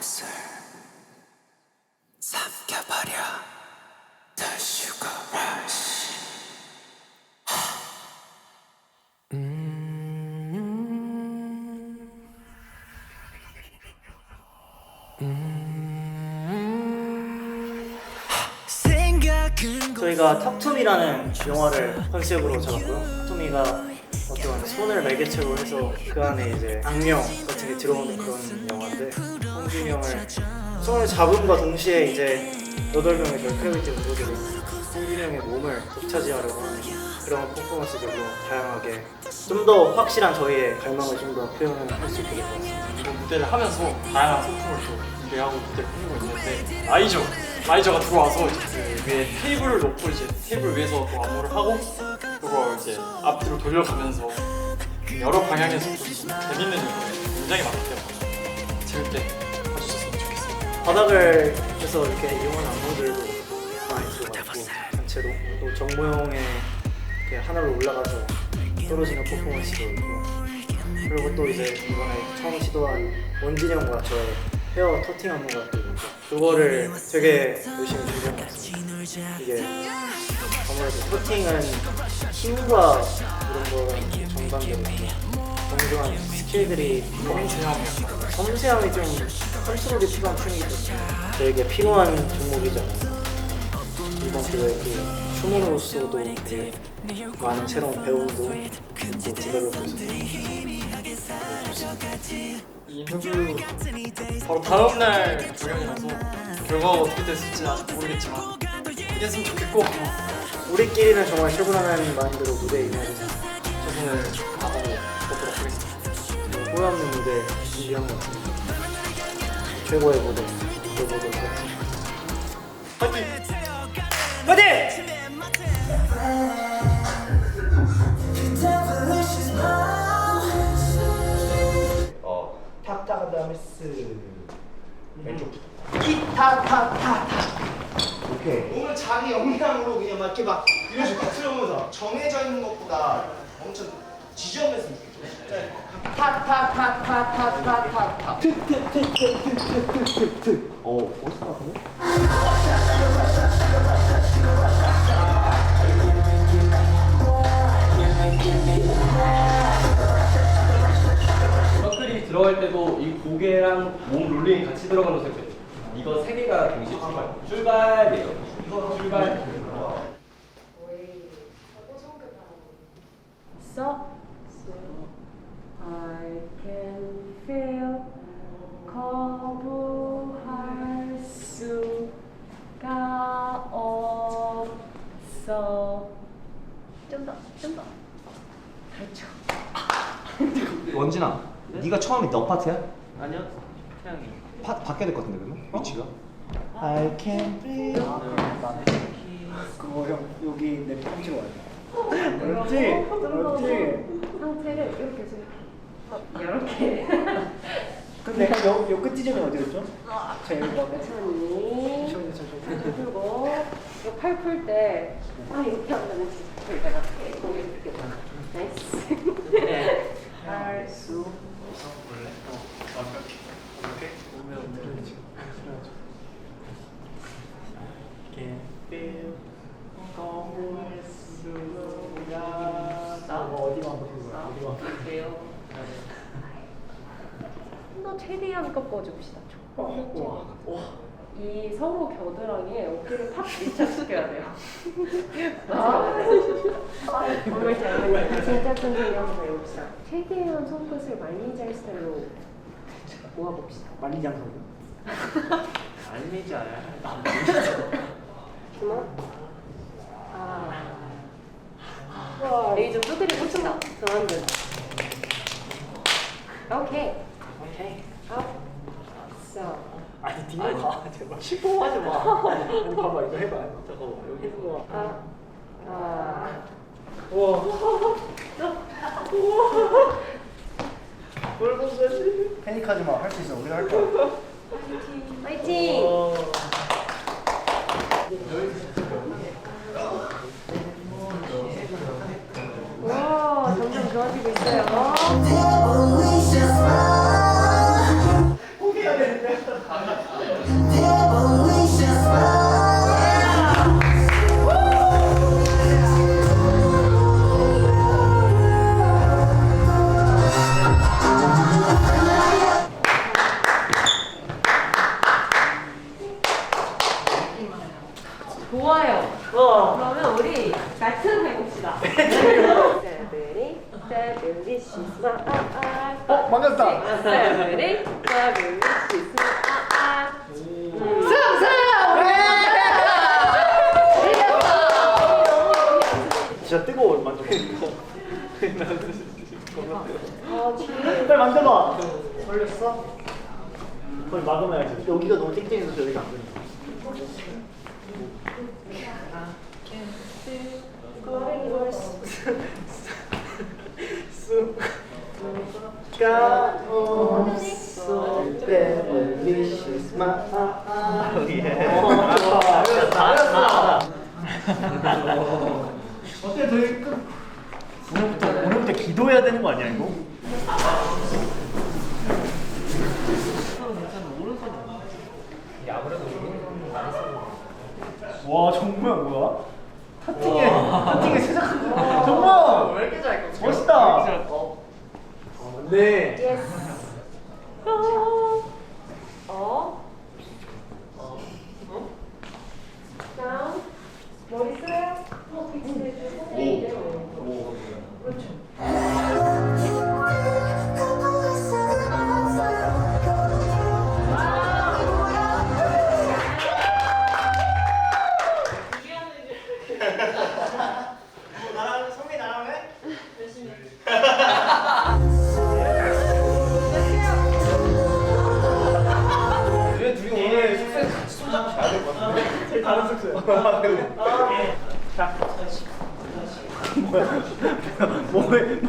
옷을 삼켜버려. The sugar rush. 저희가 턱투미라는 영화를 컨셉으로 잡았고요. 턱투미가 어떤 손을 매개체로 해서 그 안에 이제 악령 같은 게 들어오는 그런 영화인데, 성준이 형을 손을 잡음과 동시에 이제 8명의 저희 크래비티 멤버들이 성준이 형의 몸을 독차지하려고 하는 그런 퍼포먼스들로 다양하게 좀 더 확실한 저희의 갈망을 좀 더 표현을 할 수 있게 될 것 같습니다. 이번 무대를 하면서 다양한 소품을 또 준비하고 무대를 꾸미고 있는데, 아이저가 들어와서 이제 그 위에 테이블을 놓고 이제 테이블 위에서 또 안무를 하고, 그걸 이제 앞뒤로 돌려가면서 여러 방향에서 또 재밌는 요소가 굉장히 많기 때문에 재밌게 봐주셨으면 좋겠습니다. 바닥을 해서 이렇게 이용한 안무들도 많이 들어갔고, 단체로 또 정모 형의 이렇게 하늘로 올라가서 떨어지는 퍼포먼스도 있고, 그리고 또 이제 이번에 처음 시도한 원진이 형과 저의 헤어 터팅 안무가 또 있고, 그거를 되게 열심히 준비한 것 같습니다. 이게 아무래도 터팅은 힘과 이런 거랑 정반대로 정교한 스킬들이 섬세함이 좀 컨트롤이 필요한 춤이기 때문에 저에게 필요한 종목이잖아요. 이번 기회에 그 춤으로서도 되게 많은 새로운 배움도 디벨롭해서 이 인터뷰 바로 다음날 공연이라서 결과가 어떻게 됐을지 아직 모르겠지만 이겼으면 좋겠고, 우리끼리는 정말 출근하는 마인드로 무대에 임하면서 최선을 다하고 보도록 하겠습니다. 후회 없는 무대 준비한 것 같습니다. 최고의 무대 보여보도록 하겠습니다. 파이팅! 파이팅! 탁탁한 다음에 스 왼쪽부터 기타타타타. 오케이. 몸을 자기 역량으로 그냥 막 이렇게 막 이런 식으로 틀어보면서 정해져 있는 것보다 엄청 지저분했으면 좋겠죠. 타타타타타타타. 트트트트트트트. 멋있다 같은데? 서클이 들어갈 때도 이 고개랑 몸 롤링이 같이 들어가는 색깔. 이거 세 개가 동시에 출발이에요. 출발. So I can feel 거부할 수가 없어. 좀 더. 그렇죠. 원진아, 네가 처음에 너 파트야? 아니요, 태양이. 바뀌어야 될 것 같은데 그러면? 위치가? I can feel. 그거 형 여기 내 펀치로 와요. 어렵지? 상태를 이렇게 해서 이렇게. 근데 요 끝 지점이 어디였죠? 제일 천천히 풀고 이거 팔 풀 때 이렇게 하면 내가 고개 이렇게 나이스. 할 수 원래 이렇게 오면 지금 Can feel 거부할 수가 어디만 보세요? 너 최대한 꺾어줍시다. 이 서로 겨드랑이에 어깨를 팍 밀착시켜야 돼요. 정말 진짜 천천히 한번 해봅시다. 최대한 손끝을 말리지 할 스타일로 모아봅시다. 말리지 않고 알리지 않아요? 그만. 여기 좀 두드려 봅시다. 그만들. 오케이. 업. So. 아니 뒤로 가 제발 시포하지 마. 아니, 봐봐 이거 해봐. 잠깐만 여기 해봐. 우와. 뭘 본 거지? 패닉하지 마. 할 수 있어. 우리가 할 거야. 파이팅! 와, 점점 좋아지고 있어요. 포기해야 되는데. 세븐이 세븐이 진짜 뜨거워 만져봐. 빨리 만져봐. 걸렸어? 그걸 막으면야지. 여기가 너무 땡땡해서 여기가 안 된다. 어때 되게 끝. 오늘부터 기도해야 되는 거 아니야 이거? 와 정모야 뭐야? 타팅에 시작한 거야. 정모! 왜 이렇게 잘 멋있다. 네. 예스. 다음 머리 쓰래요? 빗질해주고 그렇죠. 나랑 성민 나랑 해? 왜 둘이 오늘 숙소에 같이 손잡고 자야 될 것 같은데? 제일 다른 숙소야. 자. 뭐해?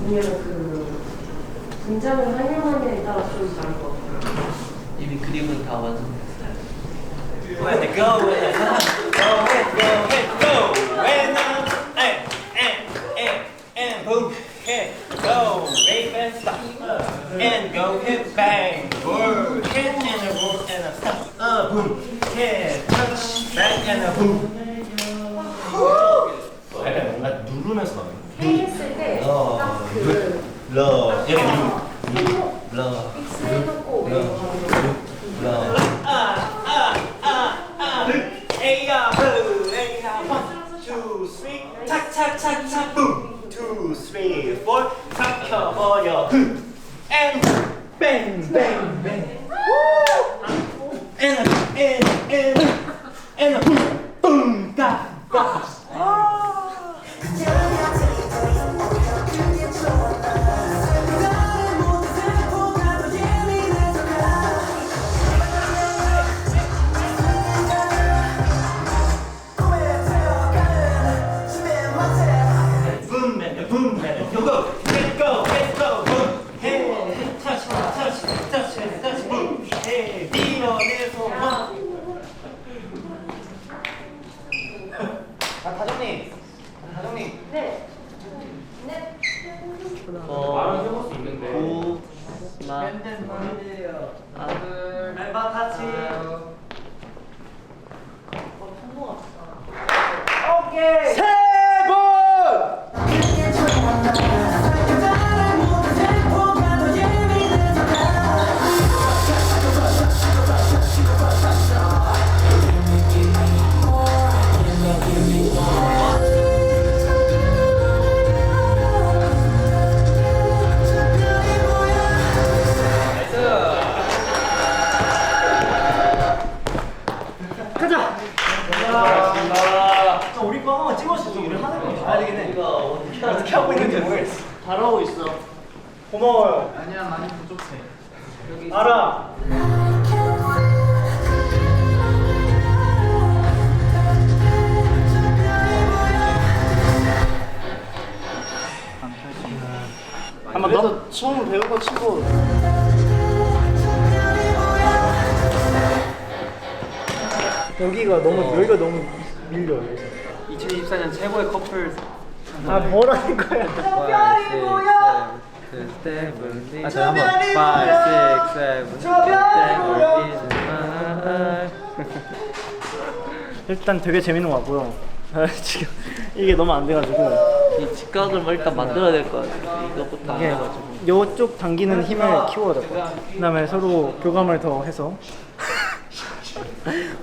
왜냐면 그 분장을 하냐에 따라 좀 다른 것 같아요. 이미 그림은 다 완성됐어요. When to go, when to go, when and boom, hit, go, wave and stop, and go, hit, bang, boom, hit and a boom and a stop, boom, hit, touch, back and a boom. 약간 뭔가 누르면서 나오는 헤이 했을 때딱그 러, 이렇게 러 믹스 해놓고 에이야, 에이야, 1, 2, 3, 착착착착, boom, 2, 3, 4, 삭혀버려, and bang, bang, bang, and boom, boom, da, da. Boom, go, let's go, let's go, boom, hey, touch, touch, touch, touch, boom, hey, 밀어내서 boom. 다정님. 네. 말은 해볼 수 있는데. 멤버 같이. 오케이. 세 번. 가자. 자, 우리 거 한번 찍어주세요. 우리 하는 거 봐야 되긴 해. 어떻게 하고 있는지 모르겠어. 잘하고 있어. 고마워요. 아니야, 많이 부족해. 여기 알아. 한번 더. 처음 배운 거 치고. 여기가 너무 밀려. 2024년 최고의 커플. 아 뭐라는 거야? 별이 뭐야? 아, 저 한번 5, 6, 7 저 별이 뭐야? 일단 되게 재밌는 것 같고요. 지금 이게 너무 안 돼가지고 이 직각을 뭐 일단 만들어야 될 것 같아. 이것부터 안 이게 해가지고. 요쪽 당기는 힘을 키워야 될 것 같아요. 그다음에 서로 교감을 더 해서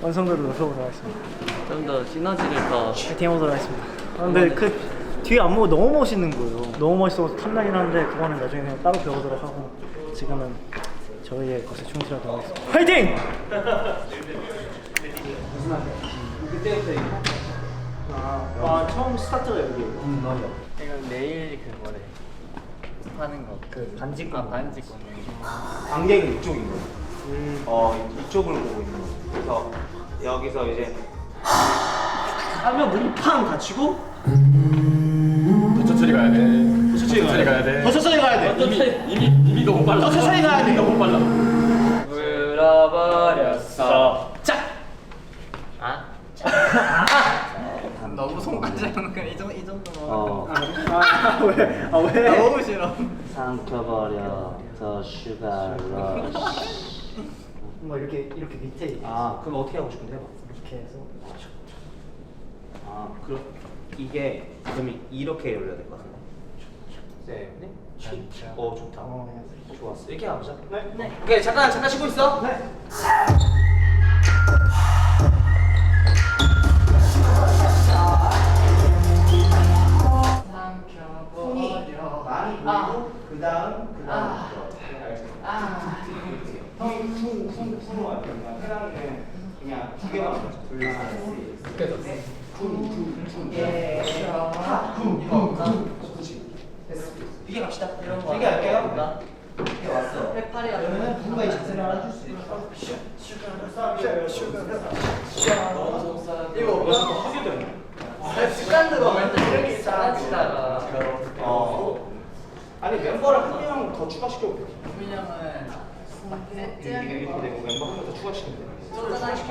완성도를 높여보도록 하겠습니다. 좀 더 시너지를 더. 파이팅 해보도록 하겠습니다. 근데 그 뒤에 안무가 너무 멋있는 거예요. 너무 멋있어서 탐나긴 한데 그거는 나중에 그냥 따로 배우도록 하고 지금은 저희의 것에 충실하도록 하겠습니다. 파이팅! 그때부터 처음 스타트가 여기예요. 맞아. 이거 내일 그거래. 하는 거. 그 반지 거. 반지 거. 안경이 이쪽인 거예요. 이쪽을 보고 있는 거예요. 그래서 여기서 이제 하면 몸팡 다치고 더 천천히 가야 돼. 더 천천히 가야 돼. 더 천천히 가야 돼. 이미 너무 빨라. 더 천천히 가야 돼. 이미 너무 빨라. 물어버렸어. 아? 너무 손까지 하는 거야. 이 정도면. 왜? 왜? 너무 싫어. 삼켜버려 더 슈가 러쉬. 뭐 이렇게 밑에 그럼 어떻게 하고 싶은데 해봐. 이렇게 해서 그럼 이게 그러면 이렇게 열려야 될 것 같은데. 네. 좋다. 좋았어. 이렇게 가보자. 네. 오케이 잠깐 쉬고 있어. 네. 많이 보이고 그다음 형이 숨 와요. 해랑이는 그냥 두 개만 하자. 이게 갑시다. 이게 할게요. 이렇게 왔어. 그러면은 누가 이 자세를 알아줄 수 있어. 이거 하게 되네. 습관대로 이렇게 짜치다가 아니 멤버를 한 명 더 추가시켜도 돼. 분량은 이게 이렇게 되고 멤버 한 명 더 추가시키면 돼. 쩌다시켜.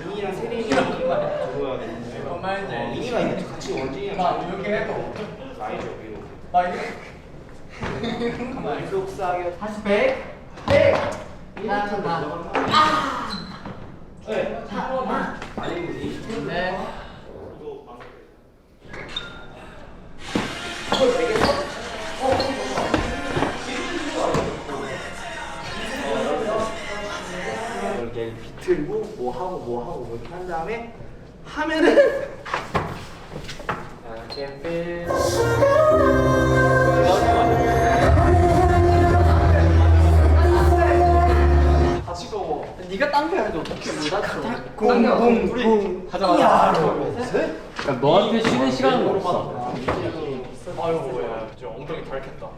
민이랑 세린이랑 들어야 되는데. 뭔 말인지 알지? 민이가 있는데 같이 원진이랑 막 이렇게 해도 나이죠 위로. 막 이렇게 속삭여. 다시 100 나나 네. 아니 우리. 네. 이렇게 비틀고 뭐 하고 이렇게 한 다음에 하면은 이렇게 같이 거. 네가 딴거 해도 어떻게 못 하죠? 쿵쿵쿵 하자. 그러니까 너한테 쉬는 시간은 없어. 아유 뭐야. 저 엉덩이 닳겠다.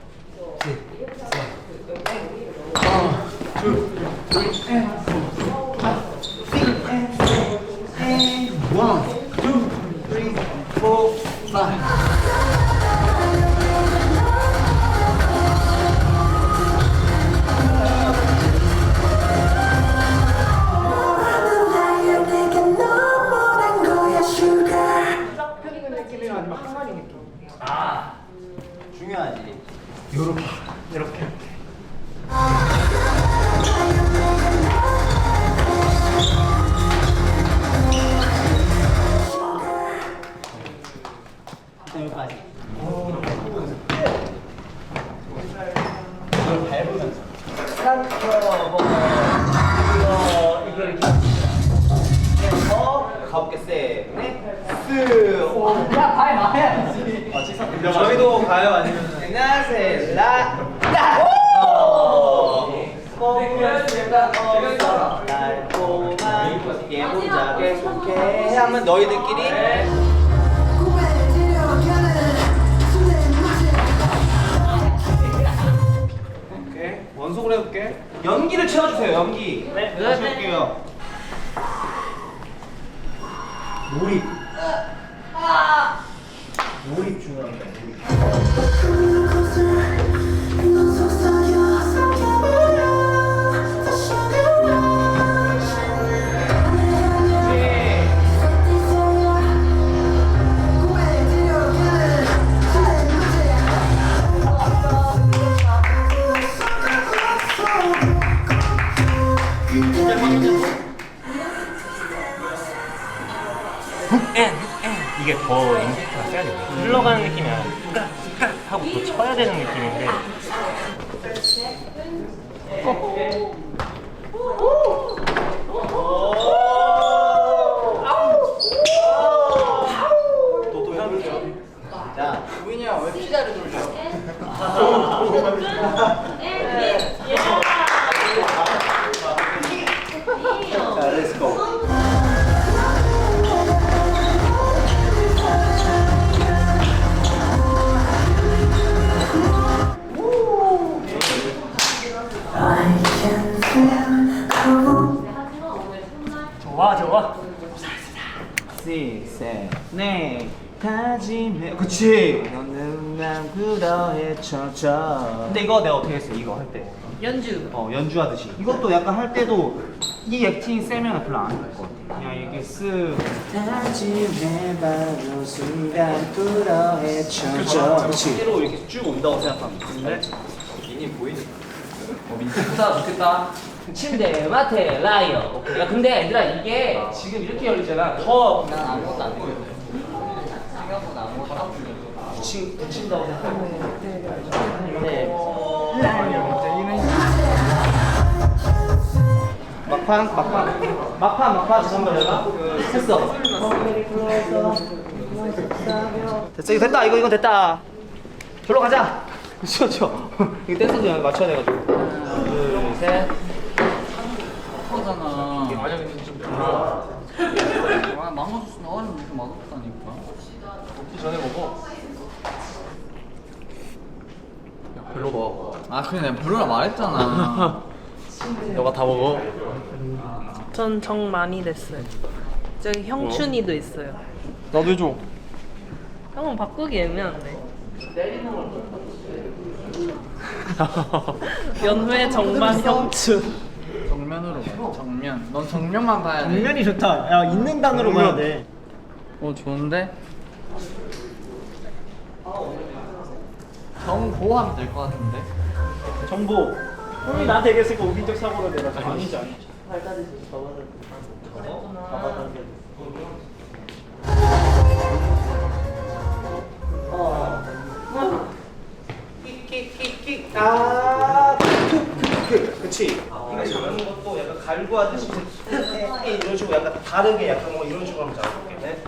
펴리는 느낌이랑 아니면 항아리 느낌. 중요하지. 이렇게. 여기까지. 이거 이렇게 해서 가볼게 세. 야, 발 나야지. 저희도 가요 아니면 안녕하세요 날 달콤한 예보자게 속해 하면 너희들끼리 오케이 원속으로 해볼게. 연기를 채워주세요. 연기. 네. 다시 할게요. 몰입. 몰입 중요합니다. 몰입. 이게 더 임팩트가 세야 돼. 흘러가는 느낌이 아니라. 하고 또 쳐야 되는 느낌인데. 또 해볼게요. 자, 우인이 왜 피자를 돌려? 자, 렛츠고. 좋아. 네 다짐해. 그치. 너는 난 그러해 쳐져. 근데 이거 내가 어떻게 했어? 이거 할 때. 연주. 연주하듯이. 이것도 약간 할 때도 이 액팅이 세면 별로 안 할 것 같아. 그냥 이게 쓱. 다짐해봐도 순간 그러해 쳐져. 그치. 로 이렇게 쭉 온다고 생각하면 돼. 이니 보이니까. 좋다 좋겠다. 침대, 마테, 라이어. 오케이. 야 근데 얘들아 이게 지금 이렇게 열리잖아. 더 난 아무것도 안 되거든. 생각보다 아무것도 안 돼. 붙인다고 생각하면 돼. 막판 잠깐만 내가 했어. 됐어. 이거 됐다. 이거 됐다. 절로 가자. 그렇죠. 이거 댄스도 맞춰야 돼가지고. 둘, 셋. 하잖아. 이게 맞아 좀 별로야. 아 망고주스 나와는 무슨 맛없다니까. 먹기 전에 먹어. 야 별로 먹어. 아 그래 내가 별로라 말했잖아. 너가 다 먹어. 전 정 많이 됐어요. 저기 형춘이도 있어요. 나도 해줘. 형은 바꾸기 애매한데. 연회 정반 형춘. 정면으로 봐. 정면. 넌 정면만 봐야 돼. 정면이 좋다. 야, 있는 단어로 봐야 돼. 좋은데? 정보하면 될 것 같은데? 정보. 형이 나한테 얘기했으니까 우빈적 사고로 내가 아니지. 그치. 이거 잡는 것도 약간 갈고 하듯이 이런 식으로 약간 다르게 약간 뭐 이런 식으로 한번 잡아볼게.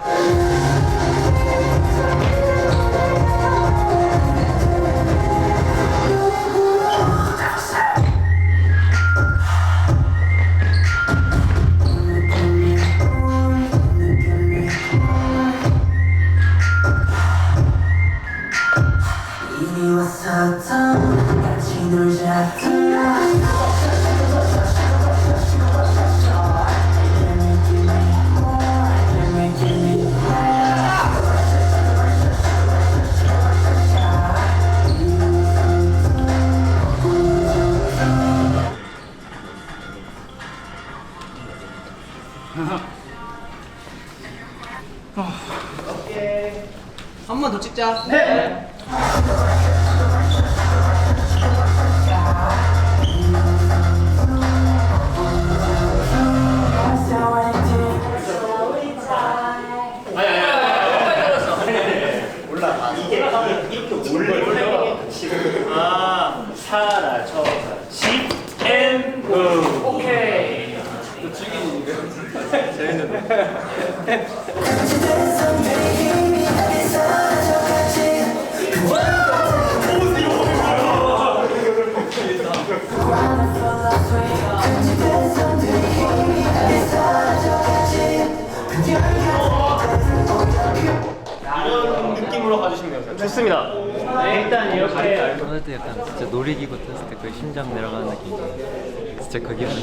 이미 왔었던 같이 놀자. 한 번 더 찍자. 네. 몰라. 이게 이렇게 올려. 아, 사라져. 집앤구. 오케이. 이런 느낌으로 가주시면 돼요. 좋습니다. 일단 이렇게 오늘 때 약간 진짜 놀이기구 탔을 때 그 심장 내려가는 느낌 진짜 그 기분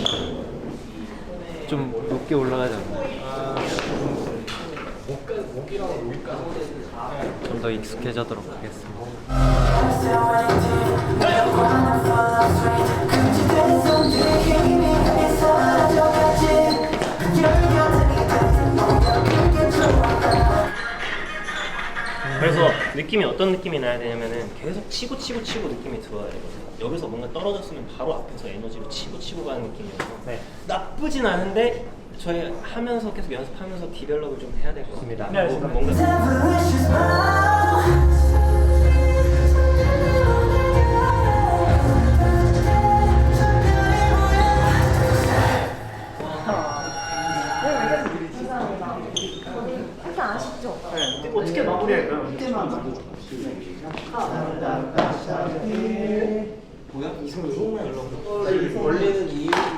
좀 높게 올라가지 않나요? 좀 더 익숙해지도록 하겠습니다. 그래서 느낌이 어떤 느낌이 나야 되냐면은 계속 치고 느낌이 들어야 되거든요. 여기서 뭔가 떨어졌으면 바로 앞에서 에너지로 치고 가는 느낌이어서 나쁘진 않은데 저희 하면서 계속 연습하면서 디벨롭을 좀 해야 될 것 같습니다. 뭔가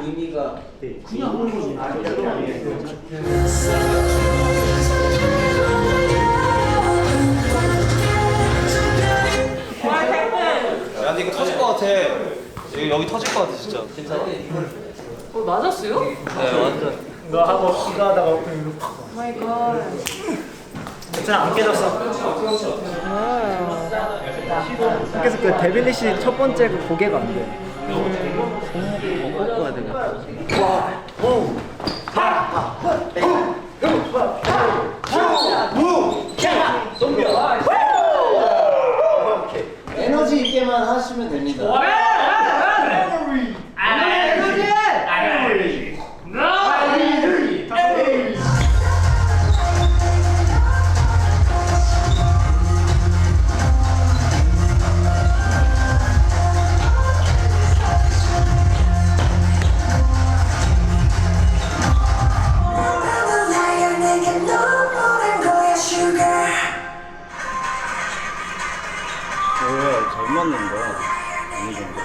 의미가 그냥 하는 거지. 야 근데 이거 터질 것 같아. 여기 터질 것 같아 진짜. 괜찮아? 맞았어요? 네 완전. 이거 하고 이거 하다가 그냥 이거 팍. 마이 갓. 괜찮아 안 깨졌어. 그래서 그 데빌리시 첫 번째 그 고개가 안 돼. 꺾어야 되겠다. 에너지 있게만 하시면 됩니다. 잘 맞는 거야. 어느 정도.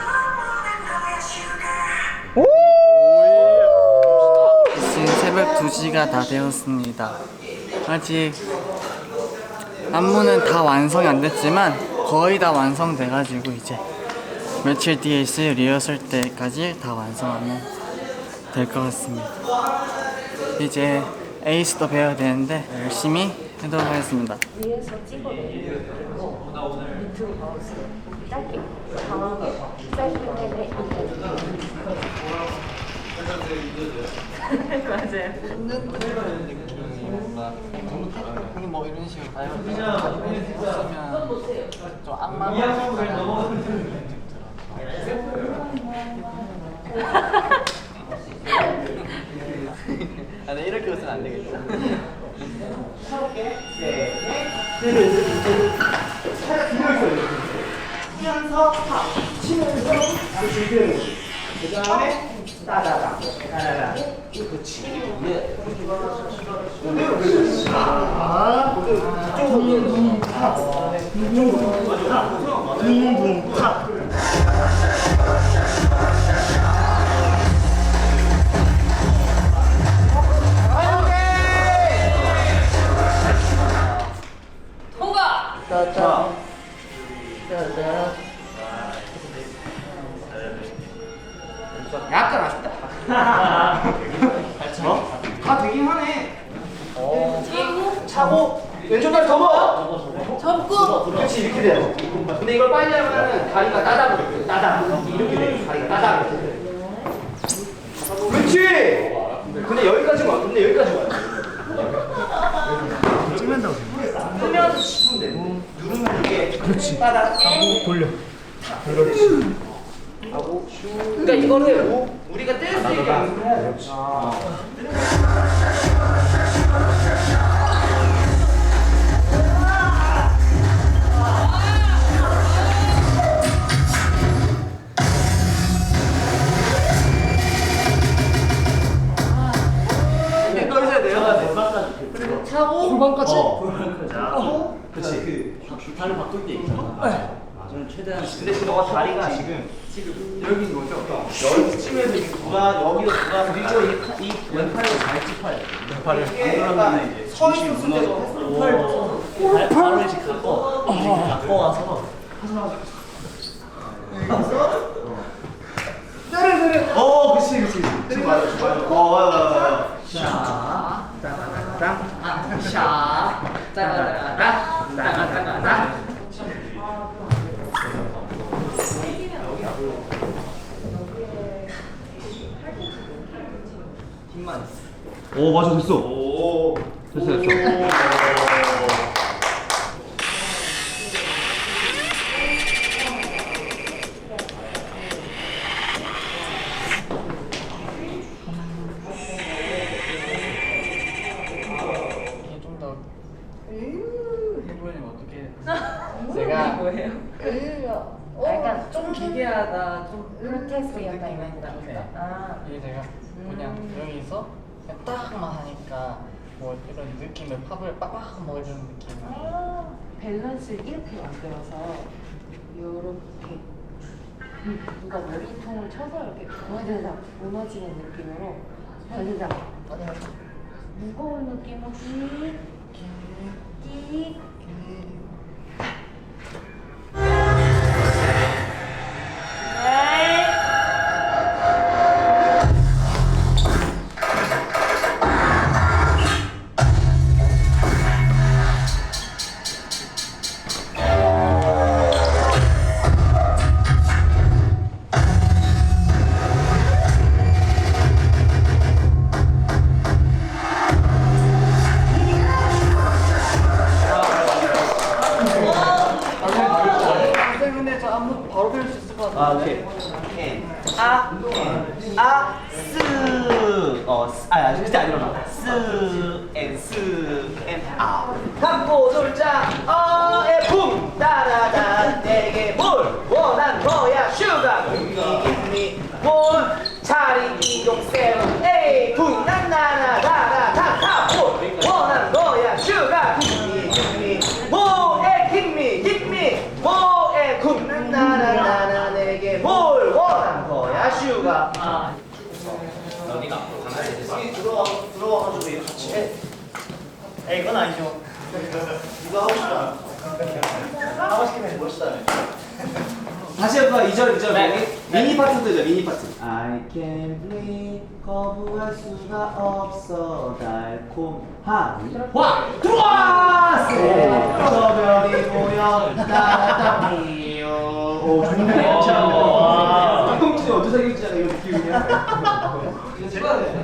지금 새벽 2시가 다 되었습니다. 아직 안무는 다 완성이 안 됐지만 거의 다 완성돼가지고 이제 며칠 뒤에 있을 리허설 때까지 다 완성하면 될 것 같습니다. 이제 에이스도 배워야 되는데 열심히 해보도록 하겠습니다. 위에서 찍어내고 밑으로 마우스 짧게 강하게 짧기 때문에 맞아요. 형님 뭐 이런 식으로 봐요. 쓰면 좀 악마가 아, 네, 이렇게 웃으면 안 되겠다. 치면서 팍 치면서 준비해 놓고 그 다음에 따다다 따다다 그렇지 네 붕붕 약간 아쉽다. 다 되긴 하네. 차고 왼쪽 다리 접어. 접고. 그렇지 이렇게 돼요. 근데 이걸 빨리 하면은 다리가 따닥 따닥 이렇게 돼. 다리가 따닥. 그렇지. 근데 여기까지 와. 근데 여기까지 와. 찍는다고. 쓰면서 짚으면 돼. 누르면 이게 그렇지. 따닥 하고 돌려. 그렇지. 하고 슈. 그러니까 이거를 우리가 뗄 수 있게 연습해야 돼. 그리고 차고 골반까지. 그렇지. 다리 바꿀 때 있잖아. 저는 최대한. 근데 지금 너가 다리가 지금 여기인 거죠? 여기 치면서 누가 여기로 누가 그리고 이 왼팔을 잘 짚어야 돼. 왼팔을 이게 약간 서 있었을 때도 발을 이렇게 갖고 와서 때려. 그렇지. 지금 맞아. 맞아. 샤, 따다다다, 샤, 따다다다, 따다다다. 힘만 있어. 오 맞아 됐어. 오, 됐어. 좀더 해보려면 어떻게 제가 뭐예요? 약간 좀 길게 하다 좀 프로테스트 약간 이런 거. 네. 아. 이게 제가 그냥 여기서 그냥 딱만 하니까 뭐 이런 느낌의 팝을 빡빡 먹어주는 느낌. 밸런스를 이렇게 만들어서 이렇게 누가 머리통을 쳐서 이렇게 무너지는 느낌으로 진짜 무거운 느낌으로 끼 아, 오케이. 진짜 안 일어나. 감고 놀자, 붐! 따라다, 내게 뭘 원한 거야, 슈가! give 뭘! 차리 이동 세븐, 에이, 붐! 난나나, 나라, 타타, 뭘 원한 거야, 슈가! give me, 뭐에 give me, 뭐에 굽! 난나나, 나나, 내게 뭘 원한 거야, 슈가! 들어와가지고 이거 같이 해. 에이 이건 아니죠. 이거 하고 싶다. 하고 싶으면 멋있다며. 다시 해봐. 2절 미니 파트도 이제 미니 파트. I can't believe 거부할 수가 없어 달콤한 와 들어와 저 별이 보였다 오 좋네. 똥똥이 어디서 생겼지? 이거 기분이야.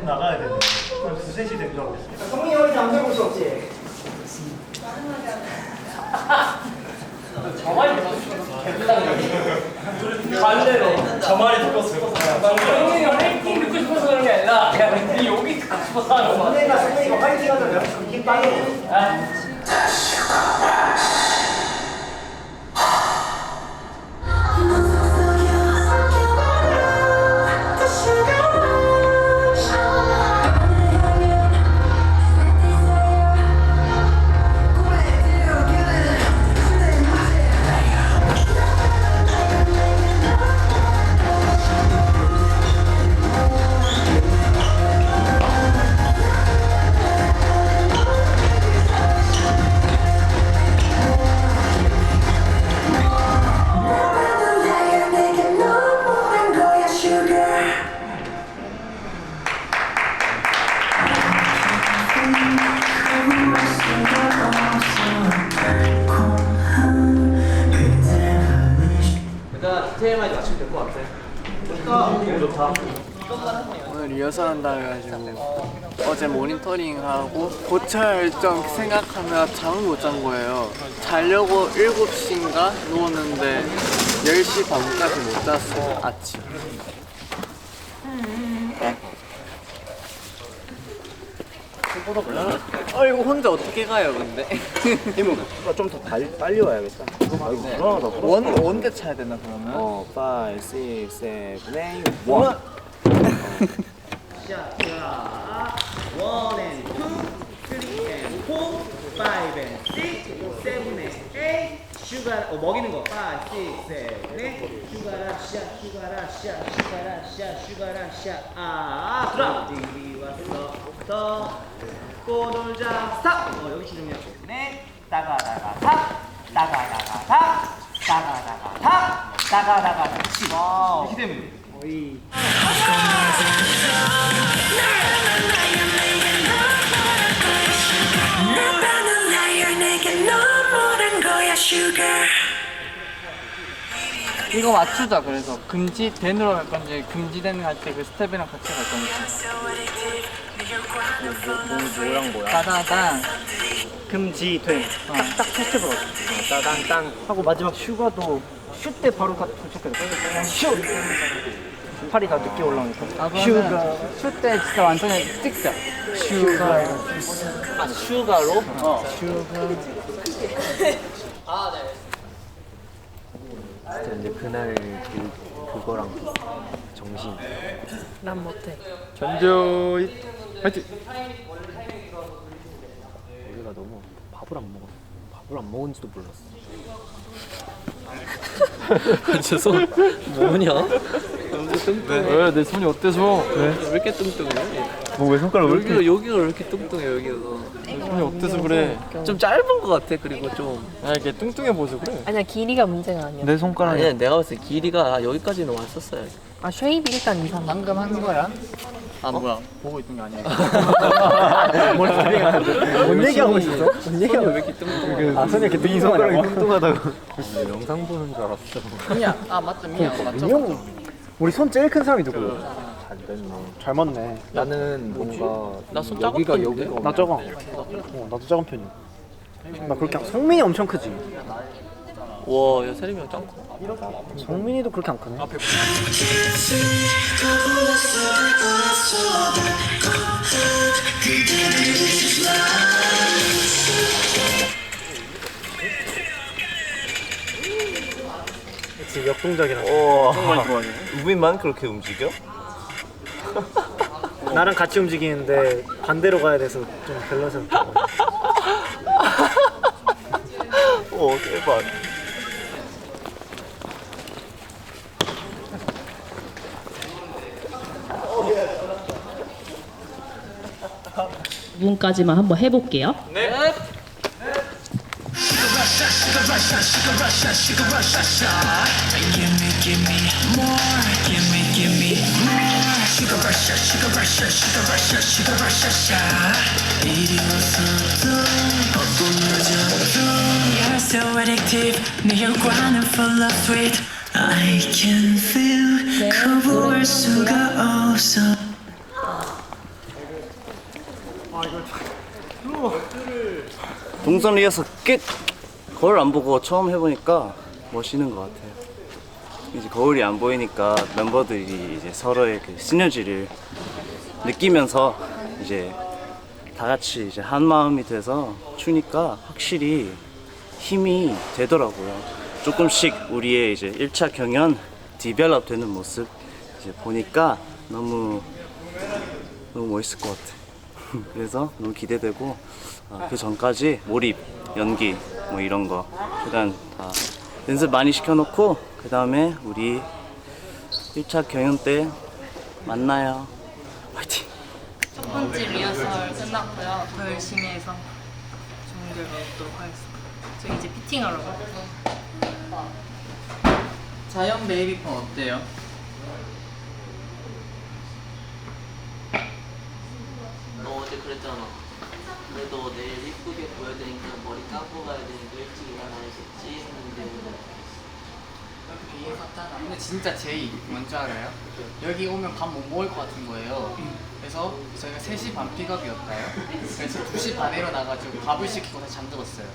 나가야 돼. 2-3시 된 줄 알았어. 성민이 형이 잠들 곳이 없지? 반대로 저말이 듣고 싶어서 성민이가 화이팅 듣고 싶어서 그런 게 아니라 야 니 여기 듣고 싶어서 하는 거야. 내가 성민이가 화이팅 하잖아. 힘 빠져. 일단 디테일만 맞추면 될 것 같아. 좋다. 오늘 리허설 한다 해가지고 어제 모니터링하고 고쳐야 할 점 생각하며 잠을 못 잔 거예요. 자려고 7시인가 누웠는데 10시 반까지 못 잤어요. 아침. 이거 혼자 어떻게 가요 근데? 좀 더 빨리 와야겠다. 이거 불안하다. 원대 차야 되나 그러면? 5, 6, 7, 8, 1. 자, 1 and 2, 3 and 4, 5 and 6, 7 and 8. 슈가 먹이는 거. 5, 6, 7, 8. 슈가라샤, 슈가라샤, 슈가라샤, 슈가라샤. 들어. 어디 왔어? 더 꼬놀자 스탑. 여기 지름이야. 네. 따가다가 탑, 따가다가 탑, 따가다가 탑, 따가다가 탑. 이렇게 되면 거의. 이거 맞추자. 그래서 금지 된으로 갈 건지 금지된 할 때 그 스텝이랑 같이 갈 건지. 뭐랑 뭐야? 따다당 금지돼. 딱딱 스텝으로. 따단땅 하고 마지막 슈가도 슈 때 바로 다 도착해야 돼. 슈. 팔이 다 늦게 올라오니까. 슈가 슈때 진짜 완전히 찍자. 슈가. 슈가로? 슈가. 진짜 이제 그날 그거랑 정신. 난 못해. 전조이 화이팅! 우리가 너무 밥을 안 먹었어. 밥을 안 먹은지도 몰랐어. 저 손 뭐냐? 왜? 내 손이 어때서? 왜 이렇게 뚱뚱해? 뭐 왜 손가락 여기가 왜 이렇게 뚱뚱해 여기가? 손이 어때서 그래? 좀 짧은 것 같아. 그리고 좀 야 이게 뚱뚱해 보여서 그래. 아니야 길이가 문제가 아니야. 내 손가락이 아니야 내가 봤을 때 길이가 여기까지는 왔었어요. 아 쉐입이 일단 이상. 방금 한 거야? 아 뭐야 보고 있던 게 아니야. 뭔 얘기하고 있었어? 뭔 얘기하고 왜 이렇게 뚱뚱해? 아 손이 이렇게 이 손가락이 뚱뚱하다고. 영상 보는 줄 알았어. 미야. 아 맞다 미야. 민영 우리 손 제일 큰 사람이 누구야? 잘 맞네. 나는 뭔가 나 손 작은 편인데? 나 작아. 나도 작은 편이야. 나 그렇게 성민이 엄청 크지. 와, 야 세림이 형 짱 커. 성민이도 그렇게 안 크네. 그치 역동작이라. 정말 좋아하네. 우빈만 그렇게 움직여? 나랑 같이 움직이는데 반대로 가야 돼서 좀 밸런스가. 대박. 부분까지만 한번 해볼게요. 네. So addictive, 내 혈관은 full of sweet. I can feel 거부할 수가 없어. 동선 리허설 끝! 거울 안 보고 처음 해보니까 멋있는 것 같아요. 이제 거울이 안 보이니까 멤버들이 이제 서로의 그 시너지를 느끼면서 이제 다 같이 이제 한 마음이 돼서 추니까 확실히 힘이 되더라고요. 조금씩 우리의 이제 1차 경연 디벨롭 되는 모습 이제 보니까 너무 멋있을 것 같아. 그래서 너무 기대되고 그 전까지 몰입, 연기 뭐 이런 거 일단 다 연습 많이 시켜놓고 그 다음에 우리 1차 경연 때 만나요. 화이팅! 첫 번째 리허설 끝났고요. 더 열심히 해서 좋은 결과 얻도록 하겠습니다. 저 이제 피팅하러 가요. 자연 베이비폰 어때요? 너 어제 그랬잖아. 그래도 내일 이쁘게 보여야 되니까 머리 감고 가야 되니까 일찍 일어나야겠지 했는데 근데 진짜 제이 뭔지 알아요? 여기 오면 밥 못 먹을 것 같은 거예요. 그래서 저희가 3시 반 픽업이었어요. 그래서 2시 반에 일어나가지고 밥을 시키고 다시 잠들었어요.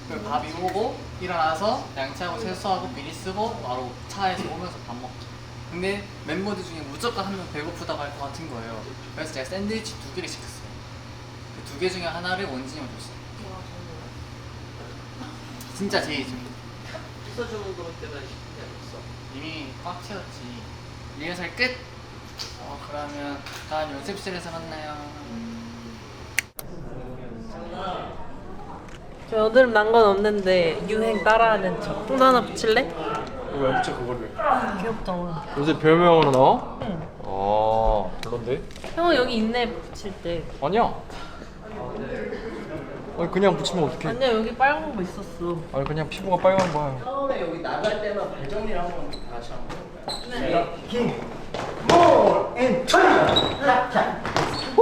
그리고 밥이 오고 일어나서 양치하고 세수하고 비리 쓰고 바로 차에서 오면서 밥 먹죠. 근데 멤버들 중에 무조건 한 명 배고프다고 할 것 같은 거예요. 그래서 제가 샌드위치 2개를 시켰어요. 그 2개 중에 하나를 원진이가 줬어요. 진짜 제이죠. 피서 주문도 때가 시키지 않았어. 이미 꽉 채웠지. 리허설 끝! 그러면 다음 연습실에서 만나요. 저 여드름 난 건 없는데 유행 따라하는 척. 또 하나 붙일래? 왜 붙여 그거를? 귀엽다. 요새 별명으로 나와? 응. 아 별론데? 형 여기 있네 붙일 때. 아니야. 아니 그냥 붙이면 어떡해? 아니야 여기 빨간 거 있었어. 아니 그냥 피부가 빨간 거야. 처음에 여기 나갈 때만 발정리를 한번 다시 한번. 네. more and turn.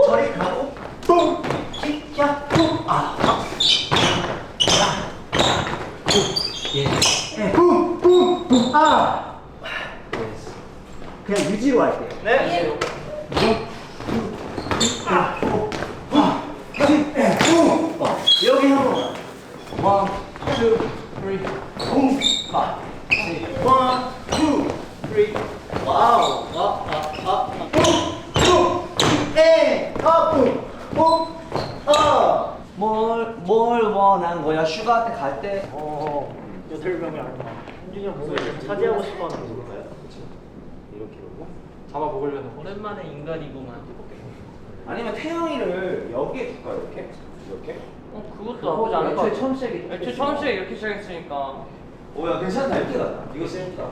저리 가고 뿡 기야 뿡 뿡뿡뿡 그냥 유지로 할게요. 네. 여기 한번. 1, 2, 3, 뿡 빠. 1, 2, 3. 와우. 뭘 원한 거야? 슈가 때 갈 때? 8명이 아니라 현준이 형 뭔가 차지하고 싶어하는 건가요? 이렇게 하고 잡아 먹으려는. 오랜만에 인간이구만. 아니면 태영이를 여기에 둘까요? 이렇게? 그것도 나쁘지 않을 것 같아. 처음 시작이. 애초에 처음 시작에 이렇게 시작했으니까 오야 괜찮다. 이렇게 가자. 이거 재밌다.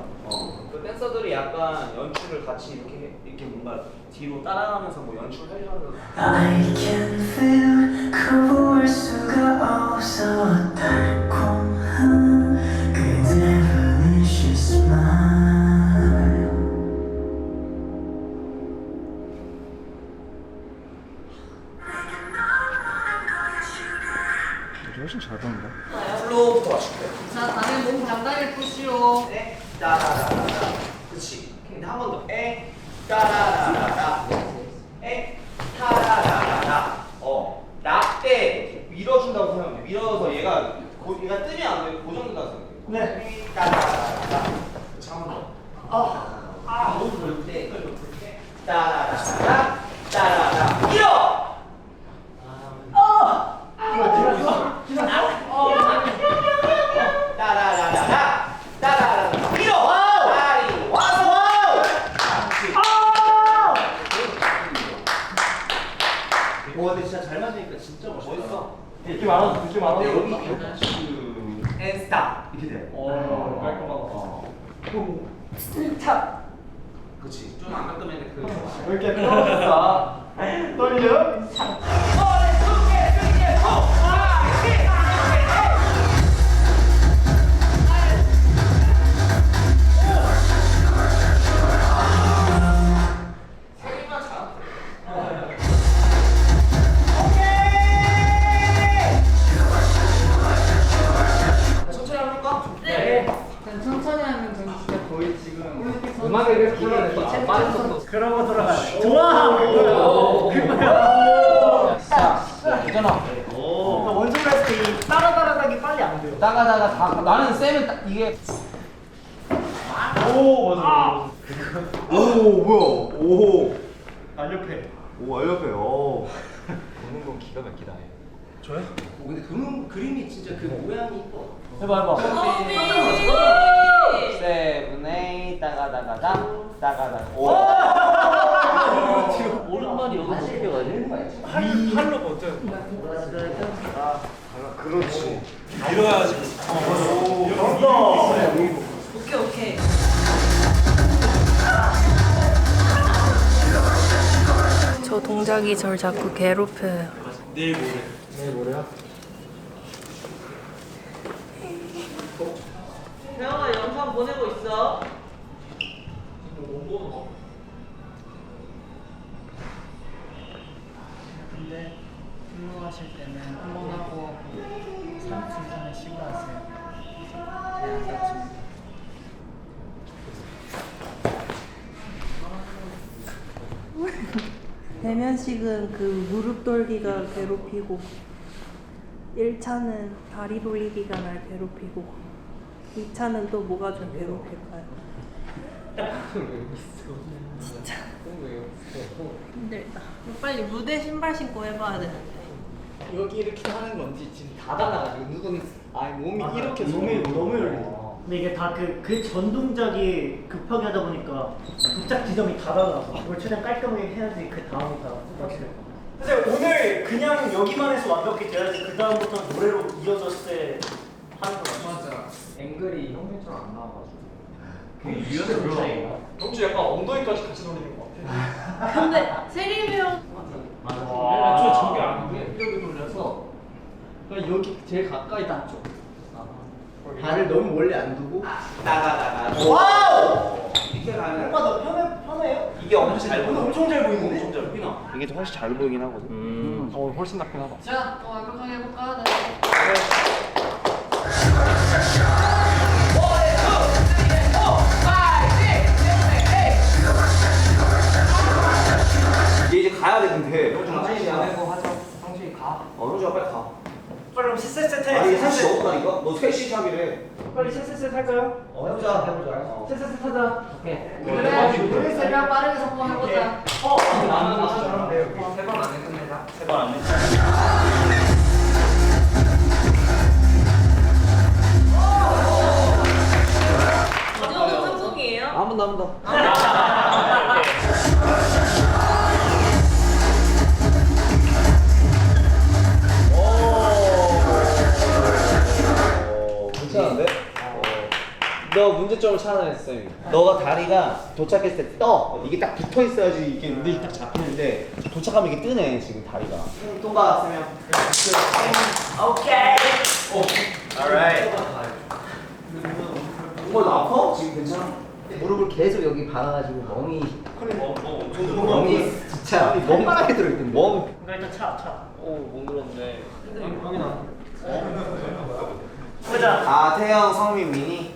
그 댄서들이 약간 연출을 같이 이렇게 뭔가 뒤로 따라가면서 뭐 연출하려는. I can feel 거부할 수가 없어 달콤한 그대 delicious smile 훨씬 잘 보는데? 플로우부터 맞출게. 자, 다음에 몸 단단히 푸시오. 에 따라라라. 그렇지. 근데 한 번 더. 에 따라라라. 에 타라라라. 나때 밀어준다고 생각해. 밀어서 얘가 뜨면 안 돼. 고정된다고 생각해. 네. 따라라라. 그렇지 한 번 더. 너무 좋을 때 이걸 높을 때 따라라라 따라라 밀어. 따라라라라 따라라라 밀어. 다리 와서. 와 근데 진짜 잘 맞으니까 진짜 멋있어. 느낌 알아서 느낌 알아서. 근데 여기 앤 스탑 이렇게 돼. 깔끔하다. 그렇지. 좀 안 깔끔했는데 그. 왜 이렇게 떨어졌어? 떨려? 천천히 합니까? 네. 그냥 천천히 하면 저는 진짜 거의 지금 음악에 그래서 불러야 돼. 빠른 속도. 그러고 돌아가. 좋아. 괜찮아. 원점 했을 때이 따라다라다기 빨리 안 돼요. 따가다가 나는 세면 이게 오 맞아. 오 뭐야? 오. 날렵해. 오 알렵해. 오. 보는 건 기가 막히다. 근데 그림이 진짜 그 모양이 이뻐. 해봐. 세븐 에잇 따가다가다 따가다. 오른발이 여기 높게 가지? 팔로 버튼. 그렇지. 밀어야지. 오케이. 저 동작이 절 자꾸 괴롭혀요. 내일 모레. 내일 모레요? 태영아 영상 보내고 있어. 근데 운동하실 때는 한 번 하고 3분 전에 쉬고 하세요. 네, 안 다칩니다. 대면식은 그 무릎 돌기가 괴롭히고 1차는 다리 돌리기가 날 괴롭히고 2차는 또 뭐가 좀 괴롭힐까요? 진짜 힘들다. 빨리 무대 신발 신고 해봐야 되는데. 여기 이렇게 하는 건지 지금 다 달라가지고 누군 몸이 이렇게 너무 열리죠. 근데 이게 다 그 전 동작이 급하게 하다 보니까 동작 지점이 다 달라서 그걸 최대한 깔끔하게 해야지 그 다음이 다 똑같아요. 근데 오늘 그냥 여기만 해서 완벽히 돼야지 그 다음부터 노래로 이어졌을 때 하는 거 맞죠? 맞아. 앵글이 형님처럼 안 나와가지고. 유연해 차이가. 형주 약간 엉덩이까지 같이 돌리는 것 같아. 근데 세림이 형 맞아. 와. 애초에 저기 안 돼. 여기 돌려서 그러니까 여기 제일 가까이 닿죠. 발을 너무 멀리 안 두고. 나가. 와우. 이렇게 가면. 오빠 너 편해요? 이게 엄청 잘 보여. 엄청 잘 보이는데? 엄청 잘 보이나? 이게 좀 훨씬 잘 보이긴 하거든. 훨씬 낫긴 하다. 자, 또 완벽하게 해볼까? 네. 이제 가야 되는데. 정신이 안 해고 하자. 정신이 가. 형주가 빨리 가. 빨리 그럼 셋셋셋 아 이게 해. 사실 없다니까? 너 3시 샵이래. 빨리 셋셋셋 할까요? 해보자. 셋셋셋 하자. 오케이. 그래, 우리 세명 빠르게 성공해보자. 나는 잘하는데 3번 안에 끝내자. 3번 안 내. 이 정도 성공이에요? 한 번 더, 한 번 더. 괜찮은데? 문제점을 찾아냈어 쌤이. 너가 다리가 도착했을 때 떠. 이게 딱 붙어 있어야지 이게 눈이 딱 잡히는데 도착하면 이게 뜨네 지금 다리가. 또 봐, 쌤이. 오케이. alright. 너 아파? 지금 괜찮아? 무릎을 계속 여기 박아가지고 멍이 진짜 멍만하게 들어있던데. 멍. 일단 차. 오못 들었는데. 형이나. 보자. 아 태영, 성민, 민이.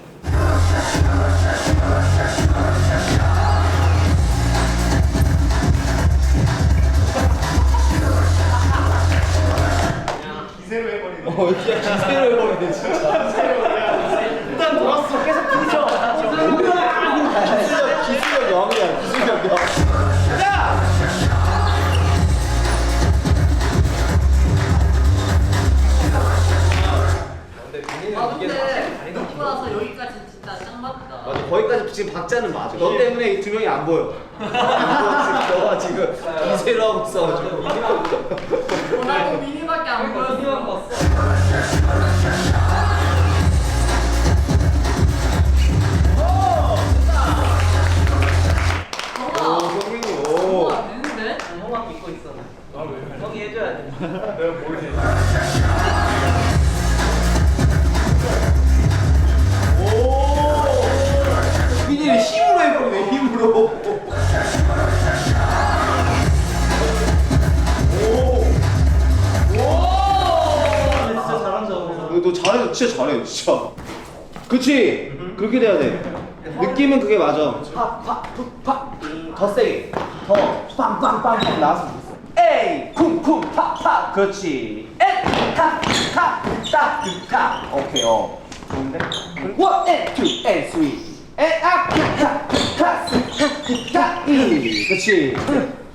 기세로 해버리네. 기세로 해버리네 진짜. 일단 돌았어. 계속 부딪혀. 기술력 0이야. 기술력 0. 근데 놓고 나서 여기까지 진짜 짱 맞다. 맞아, 거기까지 지금 박자는 맞아. 너 때문에 이 두 명이 안 보여. 너가 지금 기세로 하고 있어가지고. 나도 미니밖에 안 보였어. 오, 성민이 오. 되는데? 형만 믿고 있어. 형이 해줘야 돼. 내가 뭘 해? 민이는 힘으로 해버리네, 힘으로. 진짜 잘한다. 너 잘해, 진짜 잘해, 진짜. 그치? 그렇게 돼야 돼. 느낌은 그게 맞아. 더 세게. 더 빵빵빵빵 나왔으면 좋겠어. 에이, 쿵쿵 팍팍. 그렇지. 에이, 탁탁탁탁. 오케이, 좋은데? 원, 앤, 투, 앤, 쓰리. 앤, 아, 탁탁탁탁탁. 그렇지.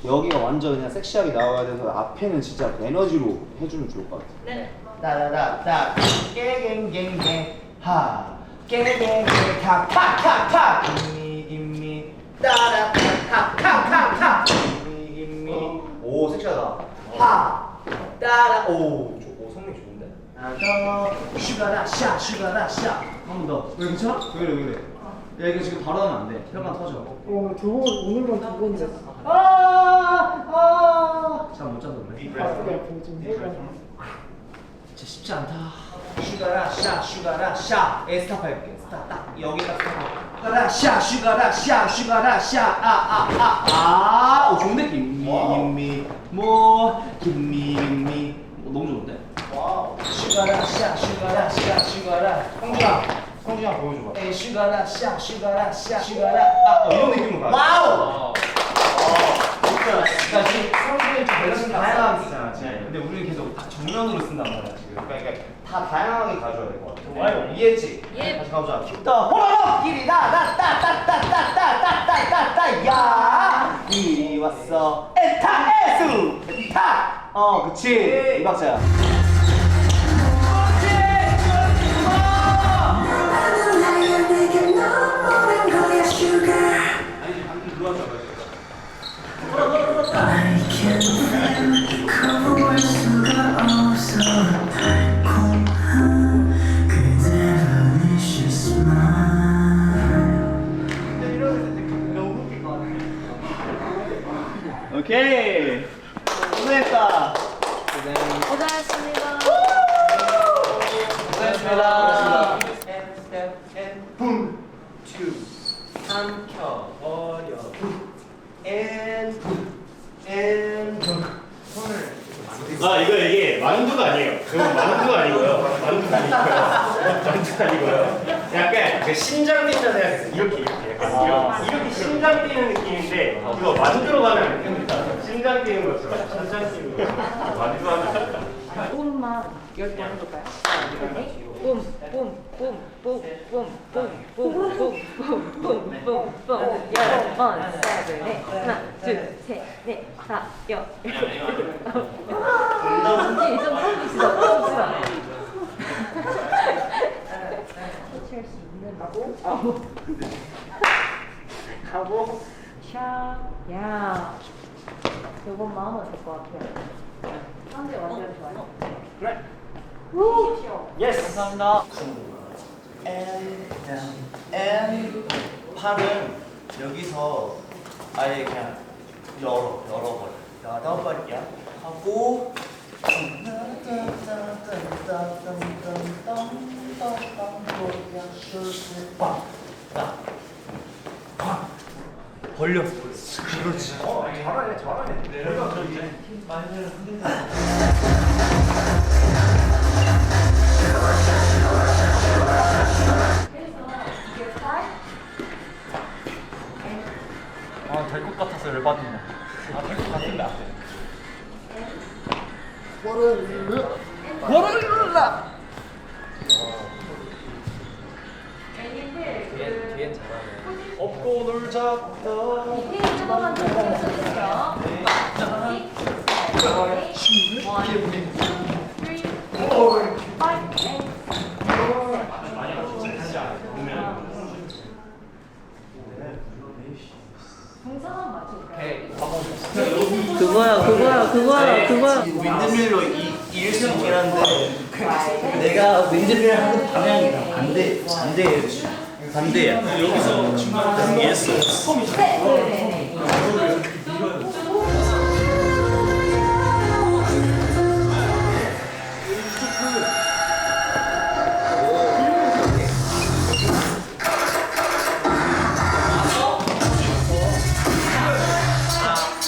여기가 완전 그냥 섹시하게 나와야 돼서 앞에는 진짜 에너지로 해주면 좋을 것 같아. 네. 따다다다 깽깽깽깽 하 깽깽깽 탁탁탁탁 김미 따라 탁탁탁탁 김미 오 섹시하다 하 따라 오 성능 좋은데 하나 슈가라 샤 슈가라 샤 한 번 더 왜 괜찮아? 왜 그래 야 이거 지금 바로 하면 안돼 혈관 터져 오늘만 2번 잤어. 잠 못 자서 그래 좀 해봐. 진짜 쉽지 않다. 슈가라 샤 슈가라 샤 스탑 해볼게. 스탑 딱 여기다 스탑. 슈가라 샤 슈가라 샤 슈가라 샤 오 좋은데 김미 김미 너무 좋은데? 와우 슈가라 샤 슈가라 샤 슈가라 성준아 보여줘봐. 에이 슈가라 샤 슈가라 이런 느낌으로 가. 와우. 그러니까 지금 성준이 좀 밸런스 다양하게 쓰잖아 지금. 근데 우리는 계속 다 정면으로 쓴단 말이야 지금. 그러니까 다 다양하게 가져야 될 것 같아. 이해했지? 예. 다시 가보자. 더 호로록 이리 따따따따따따따따따따 야 이리 왔어 에타 에수 타 그치 이 박자야. I can feel 거부할 수가 없어 달콤한 그대로 vicious smile. 오케이 고생했다. 고생했습니다. 고생했습니다. 붐, 투, 삼켜버려. 이게 만두가 아니에요. 만두가 아니고요. 만두가 아니고요. 약간 그 심장 뛴다 생각했어요. 이렇게 약간 이렇게 심장 뛰는 느낌인데 이거 만두로 가면 안 됩니다. 심장 뛰는 것처럼 심장 뛰는 것처럼 만두 하면 안 됩니다. 조금만 10번 해볼까요? 뿜뿜뿜뿜뿜뿜뿜뿜뿜뿜뿜 10번 세븐넷 하나 둘셋넷 다 여 이제 좀 풀어줍시다. 터치할 수 있는 가고 샤야 요것만 하면 될 것 같아요. 상대 완전 좋아요. 그래. 우! 예스. 감사합니다. and 팔은 여기서 아예 그냥 열어버려. 열어버려 하고 벌려. 그렇지. 잘하네. 내려가 이제. 될 것 같아서 열받는다. 될 것 같은데 안 돼. 뒤엔 잘하네. 업고 놀자. 그거야. 윈드밀로 이길 수 있긴 한데 내가 윈드밀 하는 방향이랑 반대야. 여기서 중간에 이해했어.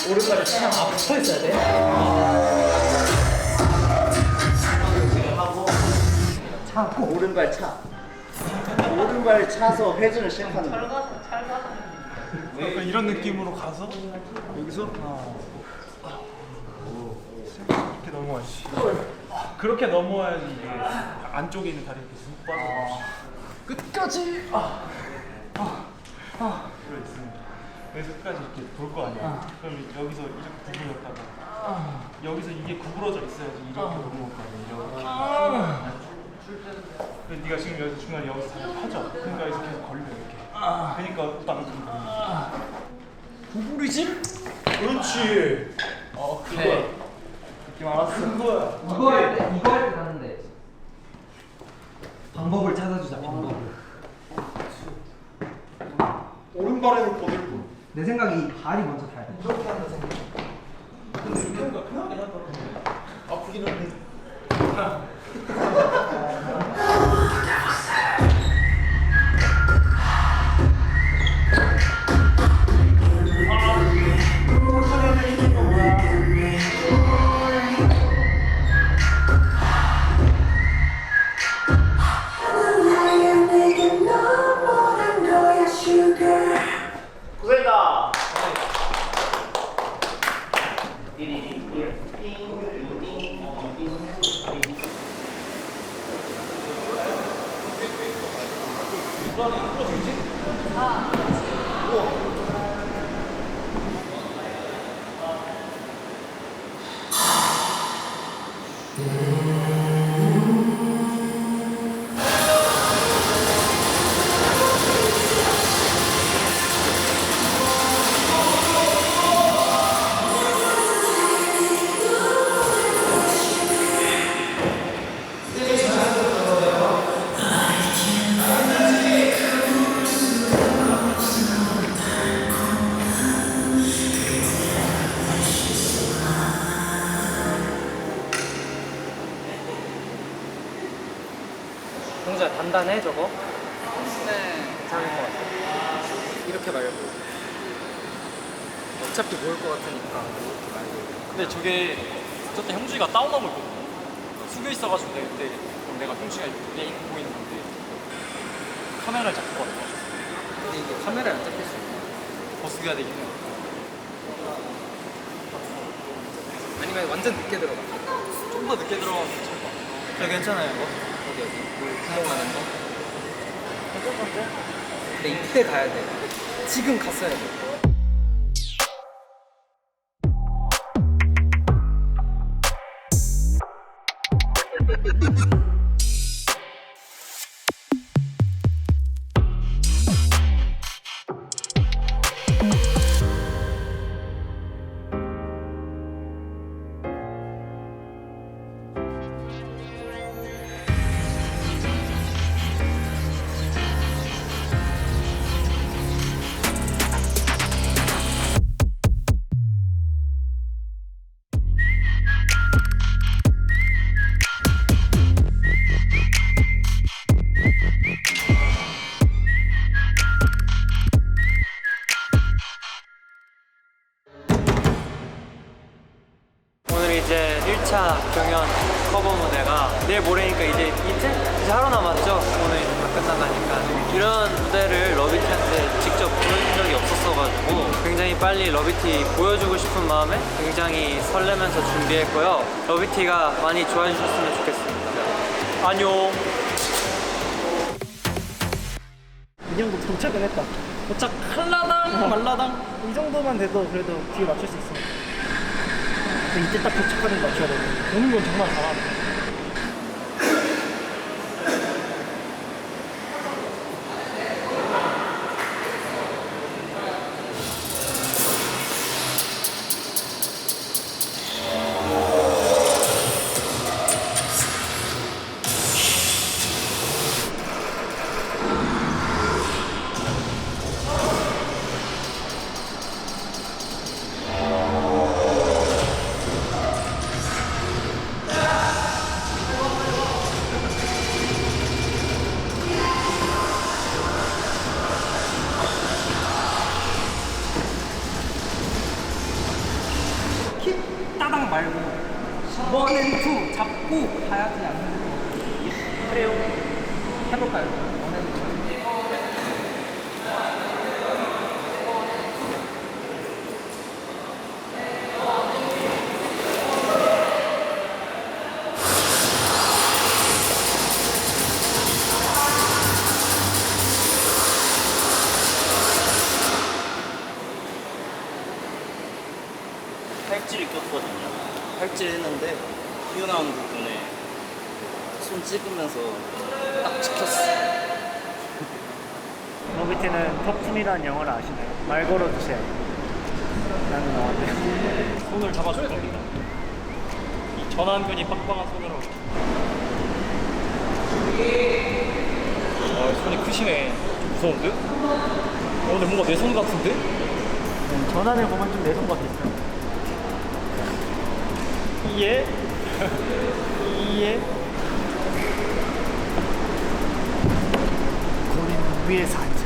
오른발에 차 붙어 있어야 돼. 오른발 차. 오른발 차서 회전을 시작하는 거야. 약간 이런 느낌으로 가서 여기서 이렇게 넘어야지. 그렇게 넘어야지 이게 안쪽에 있는 다리 이렇게 쑥 빠져. 끝까지. 들어있습니다. 그래서 끝까지 이렇게 돌 거 아니야. 그럼 여기서 이렇게 구부렸다가 여기서 이게 구부러져 있어야지 이렇게 넘어가거든. 이렇게. 근데 네가 지금 여기서 중간에 여기서 잘 펴져. 그러니까 여기서 계속 걸려 이렇게. 그러니까 땅 구부리질? 그렇지. 오케이. 느낌 알았어. 그거야. 이거 할 때 가는데. 방법을 찾아주자. 방법을. 오른발에는 거들고. 내 생각에 이 발이 먼저 닿아야 돼. 이렇게 한다 생각. 근데 이렇게 하니까 편하긴 하더라고. 아프긴 한데. 고생했다. 동자 단단해 저거? 네. 괜찮을 것 같아. 이렇게 말고. 어차피 모을 것 같으니까 이렇게 말고. 근데 저게 저때 형주이가 다운하고 있거든. 숙여 있어가지고 내가 그때 내가 형주이가 이렇게 입고 보이는 건데 카메라를 잡고 왔다. 근데 이게 카메라에 안 잡힐 수 있어. 더 숙여야 되긴 해. 아니면 완전 늦게 들어가. 좀 더 늦게 들어가면 괜찮을 것 같아. 저 괜찮아요 이거? 어디 구멍 나는 거? 괜찮던데? 근데 이때 가야 돼. 지금 갔어야 돼. 저희 이제 1차 경연 커버 무대가 내일 모레니까 이제 이틀? 이제 하루 남았죠? 오늘 이제 다 끝나가니까. 이런 무대를 러비티한테 직접 보여준 적이 없었어가지고 굉장히 빨리 러비티 보여주고 싶은 마음에 굉장히 설레면서 준비했고요. 러비티가 많이 좋아해 주셨으면 좋겠습니다. 안녕. 이 정도 도착은 했다. 도착할라당 말라당. 이 정도만 돼도 그래도 뒤에 맞출 수 있어. 근데 이때 딱 도착하는 거 맞춰야 돼. 오는 건 정말 잘하네. 따당 말고 원앤투 잡고 가야지 않는. 그래요. 해볼까요? 원앤투. 팔찌를 꼈거든요. 팔찌 했는데 튀어나오는 부분에 손 찍으면서 딱 찍혔어. 러비티는 터푼이라는 영어를 아시나요? 말 걸어주세요. 라는 영어인데 손을 잡아줄 겁니다. 이 전완근이 빡빡한 손으로. 손이 크시네. 좀 무서운데? 근데 뭔가 내 손 같은데? 전환을 보면 좀 내 손과 비슷해. 예? 예. 고리는 위에서 앉아.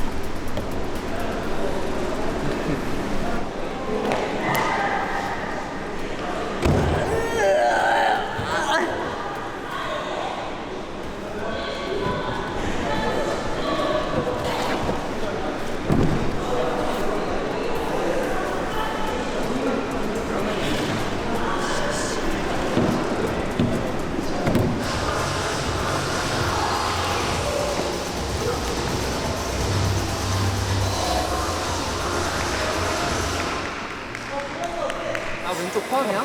아 왼쪽 포함이야?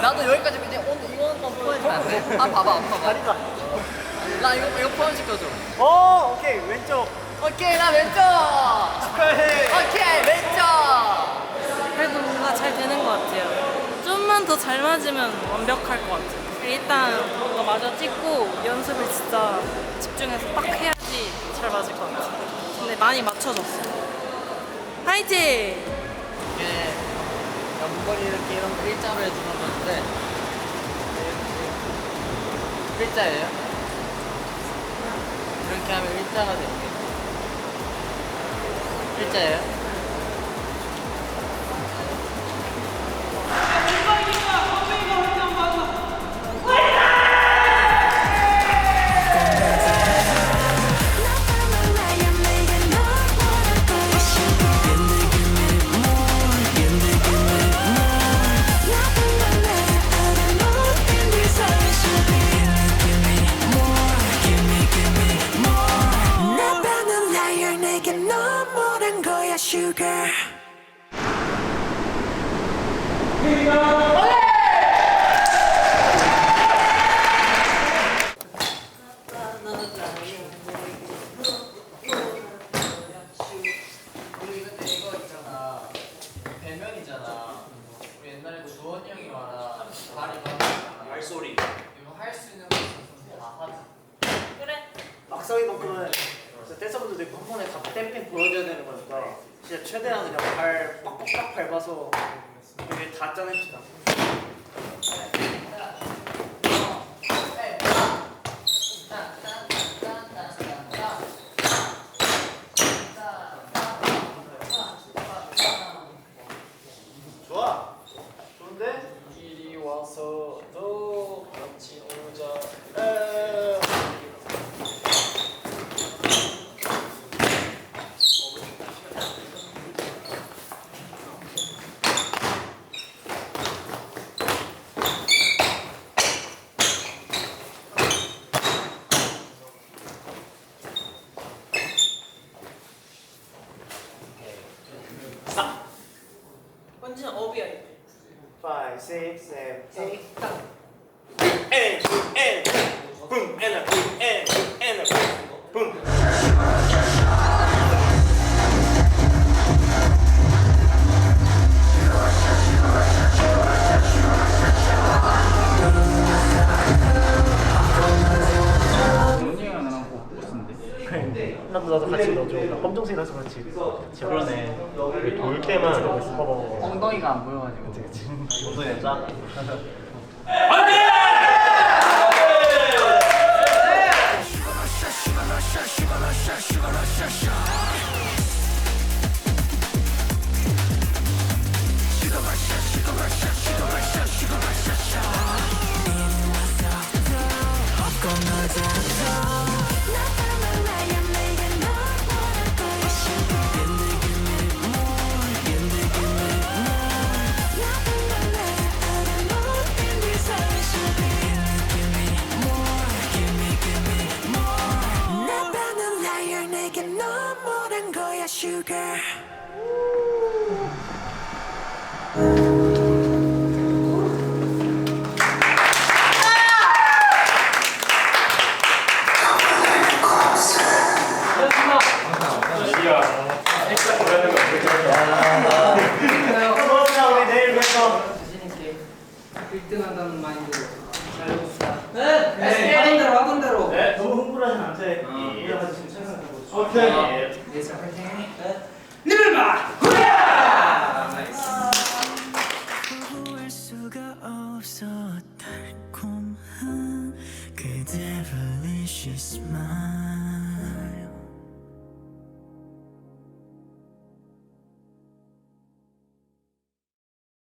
나도 여기까지 그냥 오늘 이거만 포함해주면 안 돼? 아 봐봐 다리가. 나 이거 포함시켜줘. 오, 오케이. 왼쪽. 오케이 나 왼쪽. 축하해. 오케이 왼쪽. 그래도 뭔가 잘 되는 것 같아요. 좀만 더 잘 맞으면 완벽할 것 같아요. 일단 뭔가 마저 찍고 연습을 진짜 집중해서 딱 해야지 잘 맞을 것 같아요. 근데 많이 맞춰졌어요. 화이팅! 이게 연거리 이렇게 이런 거 일자로 해주는 건데 일자예요? 이렇게 하면 일자가 되는 일자예요? Sugar. 우리 근데 이거 있잖아 배면이잖아. 우리 옛날에 주원이 형이 말한 다리 말소리. 이거 할 수 있는 거 있었는데 다 하자. 그래. 막상이만큼은 댄서분들도 있고 한 번에 다 댐핑 보여줘야 되는 거니까 진짜 최대한 그냥 발 빡빡 밟아서 여기 다 짜냅시다. 좋아. 좋은데? 5, 6, 7, 8. And boom, and a boom, and a boom, boom. 연이랑 나랑 꼭 버스인데. 나도 같이 넣어줘. 나 검정색이라서 그렇지. 그러네. 우리 돌 때만 엉덩이가 안 보여가지고. 엉덩이 짜. Sugar. 고맙습니다. 우리 내일 봬서. 자신있게 1등 한다는 마인드로 잘 해봅시다. 네. 하던 대로. 네. 너무 흥분하진 않대. 이어서 지금 생각하고 있어. 오케이. 예스 화이팅. 눈을 봐. 후야. 나이스. 거부할 수가 없어 달콤한 그 devilish smile